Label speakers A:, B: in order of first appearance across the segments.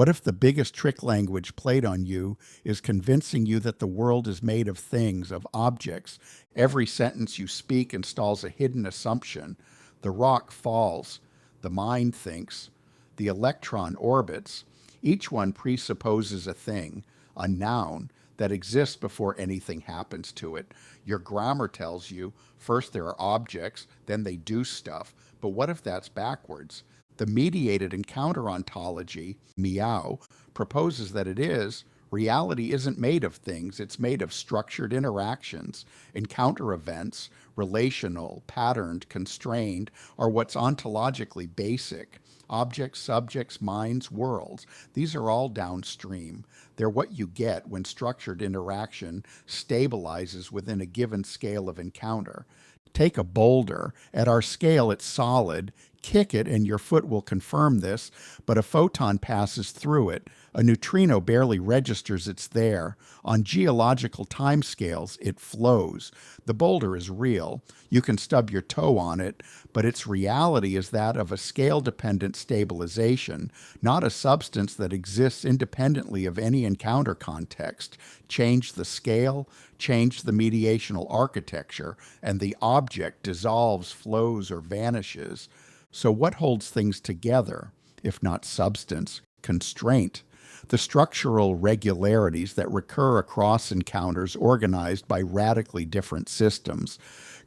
A: What if the biggest trick language played on you is convincing you that the world is made of things, of objects? Every sentence you speak installs a hidden assumption. The rock falls. The mind thinks. The electron orbits. Each one presupposes a thing, a noun, that exists before anything happens to it. Your grammar tells you first there are objects, then they do stuff. But what if that's backwards? The mediated encounter ontology, MEOW, proposes that it is. Reality isn't made of things, it's made of structured interactions. Encounter events, relational, patterned, constrained, are what's ontologically basic. Objects, subjects, minds, worlds, these are all downstream. They're what you get when structured interaction stabilizes within a given scale of encounter. Take a boulder. At our scale, it's solid. Kick it and your foot will confirm this, but a photon passes through it. A neutrino barely registers it's there. On geological timescales, it flows. The boulder is real. You can stub your toe on it, but its reality is that of a scale-dependent stabilization, not a substance that exists independently of any encounter context. Change the scale, change the mediational architecture, and the object dissolves, flows, or vanishes. So what holds things together, if not substance? Constraint. The structural regularities that recur across encounters organized by radically different systems.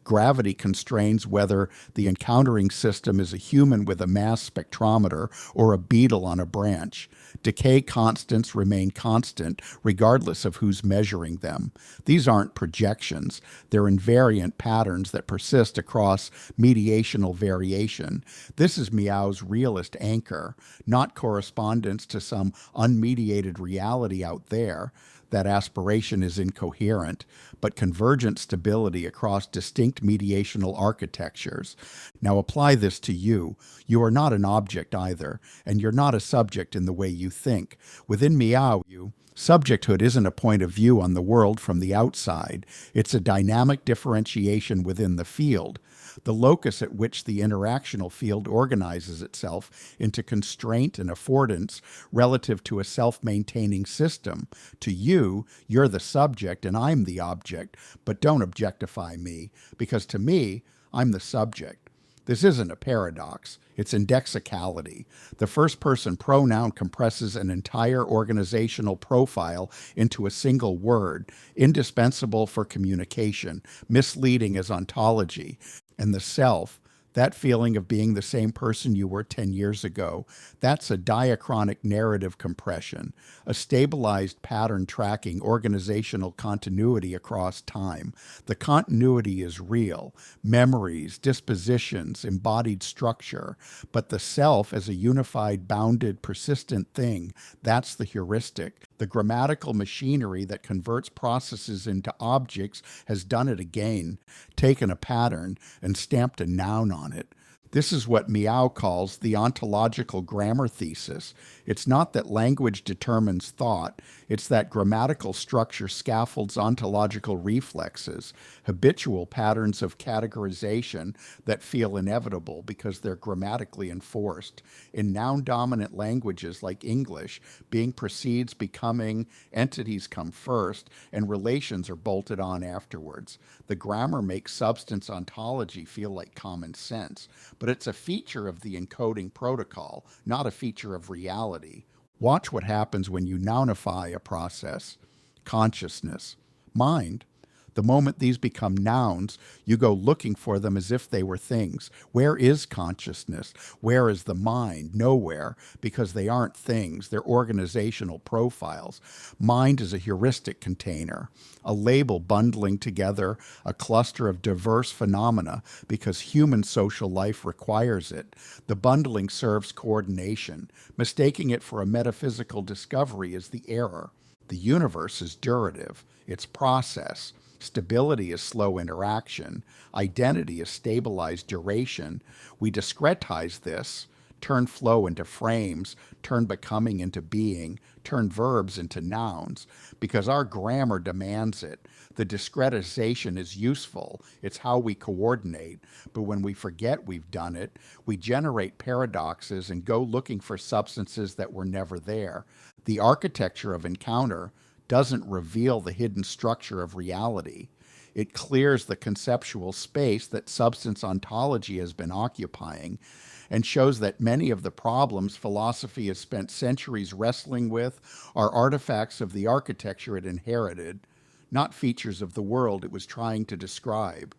A: Gravity constrains whether the encountering system is a human with a mass spectrometer or a beetle on a branch. Decay constants remain constant regardless of who's measuring them. These aren't projections. They're invariant patterns that persist across mediational variation. This is MEOW's realist anchor, not correspondence to some unmediated reality out there. That aspiration is incoherent, but convergent stability across distinct mediational architectures. Now apply this to you. You are not an object either, and you're not a subject in the way you think. Within MEOW, subjecthood isn't a point of view on the world from the outside. It's a dynamic differentiation within the field, the locus at which the interactional field organizes itself into constraint and affordance relative to a self-maintaining system. To you, you're the subject and I'm the object, but don't objectify me, because to me, I'm the subject. This isn't a paradox, it's indexicality. The first-person pronoun compresses an entire organizational profile into a single word, indispensable for communication, misleading as ontology. And the self, that feeling of being the same person you were 10 years ago, that's a diachronic narrative compression, a stabilized pattern tracking organizational continuity across time. The continuity is real, memories, dispositions, embodied structure, but the self as a unified, bounded, persistent thing, that's the heuristic. The grammatical machinery that converts processes into objects has done it again, taken a pattern and stamped a noun on it. This is what MEOW calls the ontological grammar thesis. It's not that language determines thought, it's that grammatical structure scaffolds ontological reflexes, habitual patterns of categorization that feel inevitable because they're grammatically enforced. In noun-dominant languages like English, being precedes becoming, entities come first, and relations are bolted on afterwards. The grammar makes substance ontology feel like common sense, but it's a feature of the encoding protocol, not a feature of reality. Watch what happens when you nounify a process. Consciousness. Mind. The moment these become nouns, you go looking for them as if they were things. Where is consciousness? Where is the mind? Nowhere, because they aren't things. They're organizational profiles. Mind is a heuristic container, a label bundling together a cluster of diverse phenomena because human social life requires it. The bundling serves coordination. Mistaking it for a metaphysical discovery is the error. The universe is durative. It's process. Stability is slow interaction. Identity is stabilized duration. We discretize this, turn flow into frames, turn becoming into being, turn verbs into nouns, because our grammar demands it. The discretization is useful. It's how we coordinate. But when we forget we've done it, we generate paradoxes and go looking for substances that were never there. The architecture of encounter doesn't reveal the hidden structure of reality. It clears the conceptual space that substance ontology has been occupying and shows that many of the problems philosophy has spent centuries wrestling with are artifacts of the architecture it inherited, not features of the world it was trying to describe.